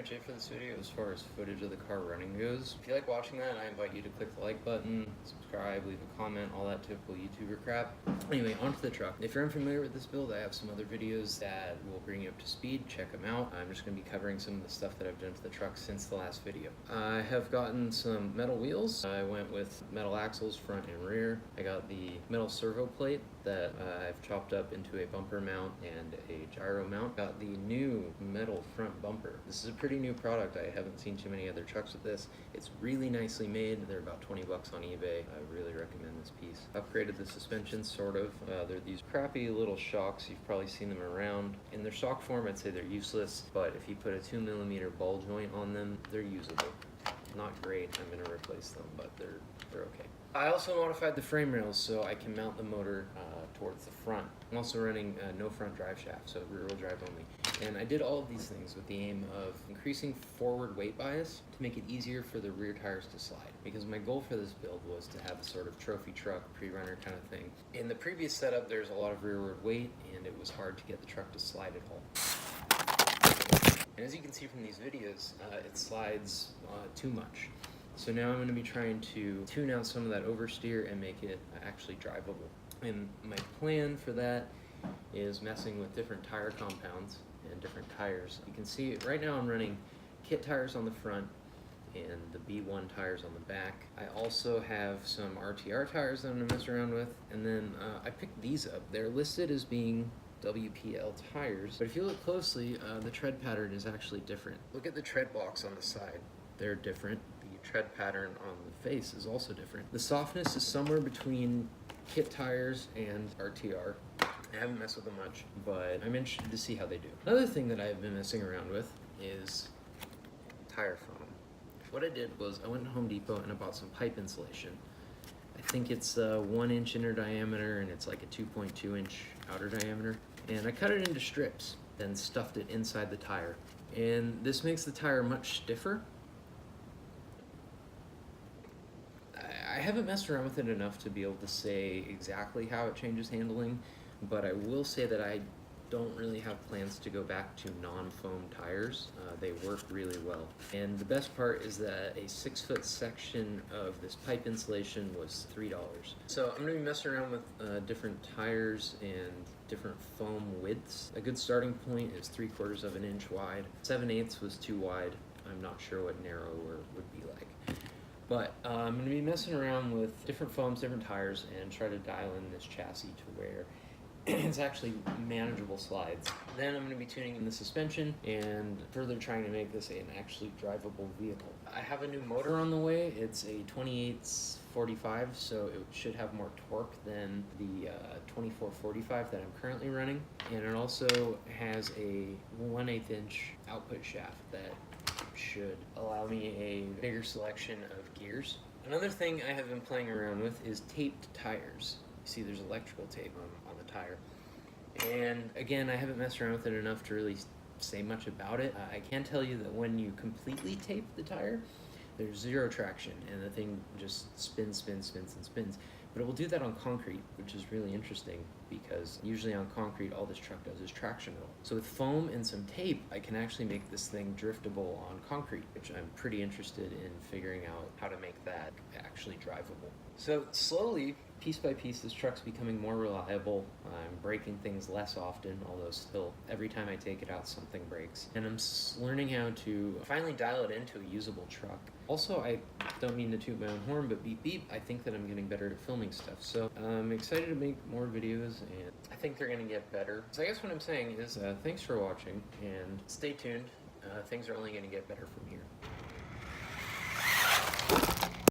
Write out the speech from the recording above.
much it for this video as far as footage of the car running goes. If you like watching that, I invite you to click the like button, subscribe, leave a comment, all that typical YouTuber crap. Anyway, onto the truck. If you're unfamiliar with this build, I have some other videos that will bring you up to speed. Check them out. I'm just going to be covering some of the stuff that I've done to the truck since the last video. I have gotten some metal wheels. I went with metal axles front and rear. I got the metal servo plate that I've chopped up into a bumper mount and a gyro mount. Got the new metal front bumper. This is a pretty new product. I haven't seen too many other trucks with this. It's really nicely made. They're about 20 bucks on eBay. I really recommend this piece. Upgraded the suspension, sort of. They're these crappy little shocks. You've probably seen them around. In their stock form, I'd say they're useless, but if you put a 2mm ball joint on them, they're usable. Not great. I'm gonna replace them, but they're okay. I also modified the frame rails so I can mount the motor towards the front. I'm also running no front drive shaft, so rear wheel drive only. And I did all of these things with the aim of increasing forward weight bias to make it easier for the rear tires to slide. Because my goal for this build was to have a sort of trophy truck, pre-runner kind of thing. In the previous setup, there's a lot of rearward weight, and it was hard to get the truck to slide at all. And as you can see from these videos, it slides too much. So now I'm going to be trying to tune out some of that oversteer and make it actually drivable. And my plan for that is messing with different tire compounds and different tires. You can see right now I'm running kit tires on the front and the B1 tires on the back. I also have some RTR tires that I'm going to mess around with. And then I picked these up. They're listed as being WPL tires, but if you look closely, the tread pattern is actually different. Look at the tread box on the side. They're different. The tread pattern on the face is also different. The softness is somewhere between kit tires and RTR. I haven't messed with them much, but I'm interested to see how they do. Another thing that I've been messing around with is tire foam. What I did was I went to Home Depot and I bought some pipe insulation. I think it's 1 inch inner diameter and it's like a 2.2 inch outer diameter. And I cut it into strips, then stuffed it inside the tire. And this makes the tire much stiffer. I haven't messed around with it enough to be able to say exactly how it changes handling, but I will say that I don't really have plans to go back to non-foam tires. They work really well. And the best part is that a 6-foot section of this pipe insulation was $3. So I'm gonna be messing around with different tires and different foam widths. A good starting point is 3/4 of an inch wide. 7/8 was too wide. I'm not sure what narrower would be like. But I'm going to be messing around with different foams, different tires, and try to dial in this chassis to where it's actually manageable slides. Then I'm going to be tuning in the suspension and further trying to make this an actually drivable vehicle. I have a new motor on the way. It's a 2845, so it should have more torque than the 2445 that I'm currently running. And it also has a 1/8 inch output shaft that should allow me a bigger selection of gears. Another thing I have been playing around with is taped tires. You see there's electrical tape on the tire. And again, I haven't messed around with it enough to really say much about it. I can tell you that when you completely tape the tire, there's zero traction and the thing just spins and spins. But it will do that on concrete, which is really interesting because usually on concrete all this truck does is traction roll. So with foam and some tape, I can actually make this thing driftable on concrete, which I'm pretty interested in figuring out how to make that actually drivable. So slowly, piece by piece, this truck's becoming more reliable. I'm breaking things less often, although still, every time I take it out, something breaks. And I'm learning how to finally dial it into a usable truck. Also, I don't mean to toot my own horn, but beep beep, I think that I'm getting better at filming stuff. So I'm excited to make more videos, and I think they're gonna get better. So I guess what I'm saying is thanks for watching, and stay tuned. Things are only gonna get better from here.